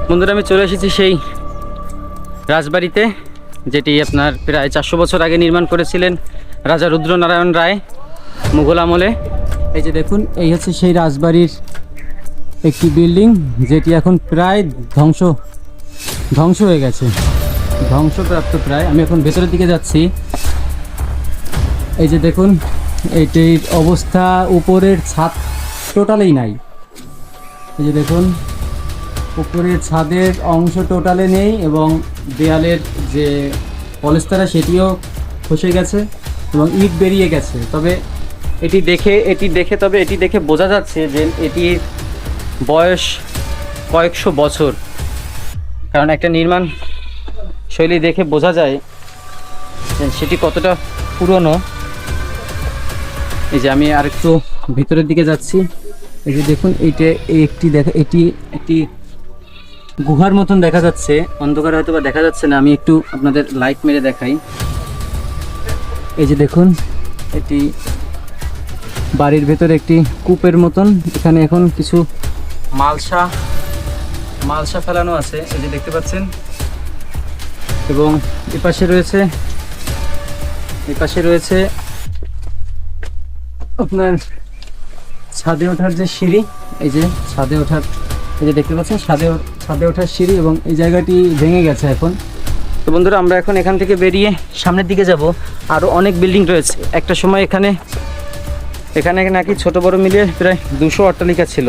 বন্ধুরা, আমি চলে এসেছি সেই রাজবাড়িতে, যেটি আপনার প্রায় 400 বছর আগে নির্মাণ করেছিলেন রাজা রুদ্রনারায়ণ রায় মুঘল আমলে। এই যে দেখুন, এই হচ্ছে সেই রাজবাড়ির একটি বিল্ডিং, যেটি এখন প্রায় ধ্বংস হয়ে গেছে, ধ্বংসপ্রাপ্ত প্রায়। আমি এখন ভেতরের দিকে যাচ্ছি। এই যে দেখুন, এইটির অবস্থা, উপরের ছাদ টোটালেই নাই। এই যে দেখুন, উপরের ছাদের অংশ টোটালে নেই এবং দেয়ালের যে পলেস্তারা সেটিও খসে গেছে এবং ইট বেরিয়ে গেছে। তবে এটি দেখে বোঝা যাচ্ছে যে এটির বয়স কয়েকশো বছর, কারণ একটা নির্মাণ শৈলী দেখে বোঝা যায় যে সেটি কতটা পুরনো। এই যে আমি আরেকটু ভিতরের দিকে যাচ্ছি। এই যে দেখুন, এটি একটি গুহার মতন দেখা যাচ্ছে, অন্ধকারে হয়তো বা দেখা যাচ্ছে না, আমি একটু আপনাদের লাইট মেরে দেখাই। এই যে দেখুন, এটি বাড়ির ভেতরে একটি কূপের মতন। এখানে এখন কিছু মালসা ফেলানো আছে, এই যে দেখতে পাচ্ছেন। এবং এপাশে রয়েছে আপনার ছাদে ওঠার যে সিঁড়ি। এই যে ছাদে ওঠার, এই যে দেখতে পাচ্ছেন ছাদে ওঠার সিঁড়ি, এবং এই জায়গাটি ভেঙে গেছে এখন। তো বন্ধুরা, আমরা এখন এখান থেকে বেরিয়ে সামনের দিকে যাব। আরও অনেক বিল্ডিং রয়েছে। একটা সময় এখানে নাকি ছোট বড় মিলিয়ে প্রায় 200 অট্টালিকা ছিল।